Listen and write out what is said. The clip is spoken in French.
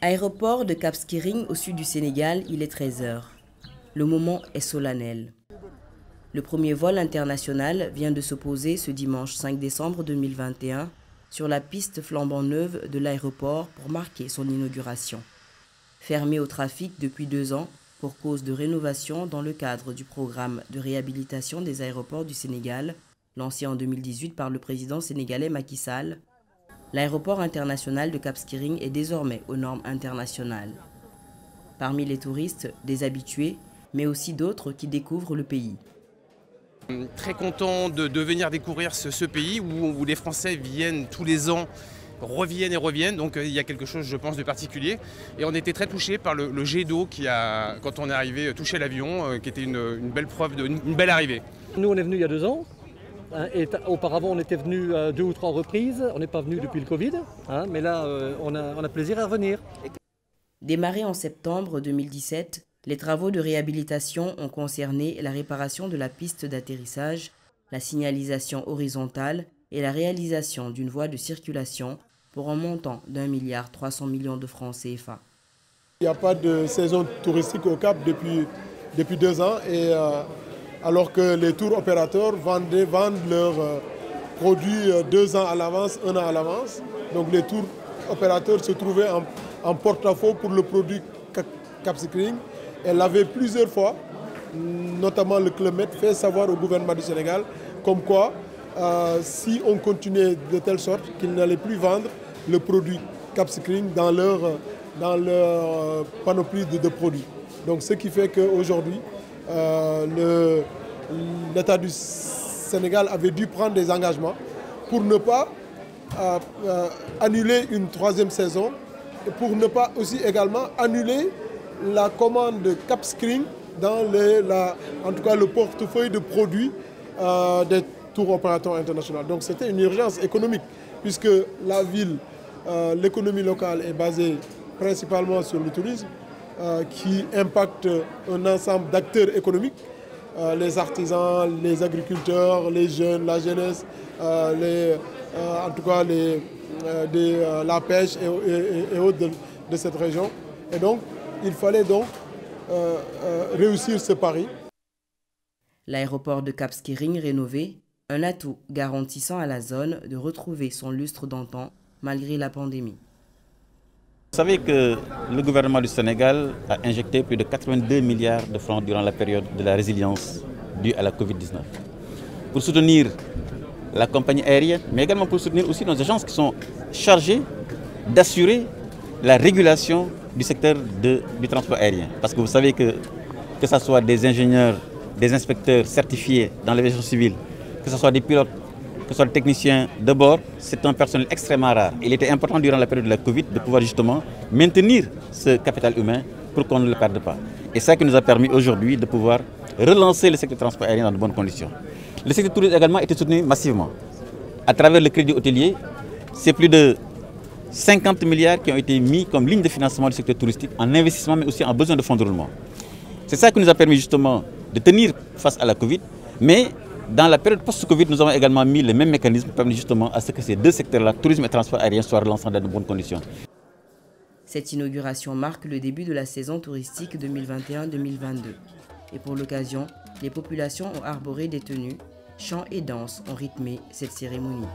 Aéroport de Cap Skirring au sud du Sénégal, il est 13 h. Le moment est solennel. Le premier vol international vient de se poser ce dimanche 5 décembre 2021 sur la piste flambant neuve de l'aéroport pour marquer son inauguration. Fermé au trafic depuis 2 ans pour cause de rénovation dans le cadre du programme de réhabilitation des aéroports du Sénégal, lancé en 2018 par le président sénégalais Macky Sall, l'aéroport international de Cap Skirring est désormais aux normes internationales. Parmi les touristes, des habitués, mais aussi d'autres qui découvrent le pays. Très content de venir découvrir ce pays où les Français viennent tous les ans, reviennent et reviennent. Donc il y a quelque chose, je pense, de particulier. Et on était très touchés par le jet d'eau qui a, quand on est arrivé, touché l'avion, qui était une belle preuve, une belle arrivée. Nous, on est venus il y a 2 ans. Et auparavant, on était venu 2 ou 3 reprises. On n'est pas venu depuis le Covid, mais là, on a plaisir à revenir. Démarrés en septembre 2017, les travaux de réhabilitation ont concerné la réparation de la piste d'atterrissage, la signalisation horizontale et la réalisation d'une voie de circulation pour un montant d'1,3 milliard de francs CFA. Il n'y a pas de saison touristique au Cap depuis 2 ans. Et, alors que les tours opérateurs vendent leurs produits 2 ans à l'avance, 1 an à l'avance. Donc les tours opérateurs se trouvaient en porte-à-faux pour le produit Cap Skirring. Elle avait plusieurs fois, notamment le Club Med, fait savoir au gouvernement du Sénégal comme quoi, si on continuait de telle sorte qu'ils n'allaient plus vendre le produit Cap Skirring dans leur panoplie de produits. Donc ce qui fait qu'aujourd'hui, l'État du Sénégal avait dû prendre des engagements pour ne pas annuler une 3e saison et pour ne pas aussi également annuler la commande de Cap Skirring dans en tout cas le portefeuille de produits des tours opérateurs internationaux. Donc c'était une urgence économique puisque la ville, l'économie locale est basée principalement sur le tourisme qui impacte un ensemble d'acteurs économiques, les artisans, les agriculteurs, les jeunes, la jeunesse, en tout cas la pêche et autres de cette région. Et donc, il fallait donc réussir ce pari. L'aéroport de Cap Skirring rénové, un atout garantissant à la zone de retrouver son lustre d'antan malgré la pandémie. Vous savez que le gouvernement du Sénégal a injecté plus de 82 milliards de francs durant la période de la résilience due à la Covid-19 pour soutenir la compagnie aérienne, mais également pour soutenir aussi nos agences qui sont chargées d'assurer la régulation du secteur du transport aérien. Parce que vous savez que ce soit des ingénieurs, des inspecteurs certifiés dans l'aviation civile, que ce soit des pilotes, que ce soit des techniciens de bord, c'est un personnel extrêmement rare. Il était important durant la période de la Covid de pouvoir justement maintenir ce capital humain pour qu'on ne le perde pas. Et ça qui nous a permis aujourd'hui de pouvoir relancer le secteur du transport aérien dans de bonnes conditions. Le secteur touristique également a été soutenu massivement. À travers le crédit hôtelier, c'est plus de 50 milliards qui ont été mis comme ligne de financement du secteur touristique en investissement mais aussi en besoin de fonds de roulement. C'est ça qui nous a permis justement de tenir face à la Covid, mais dans la période post-Covid, nous avons également mis les mêmes mécanismes pour permettre justement à ce que ces 2 secteurs-là, tourisme et transport aérien, soient relancés dans de bonnes conditions. Cette inauguration marque le début de la saison touristique 2021-2022. Et pour l'occasion, les populations ont arboré des tenues, chants et danses ont rythmé cette cérémonie.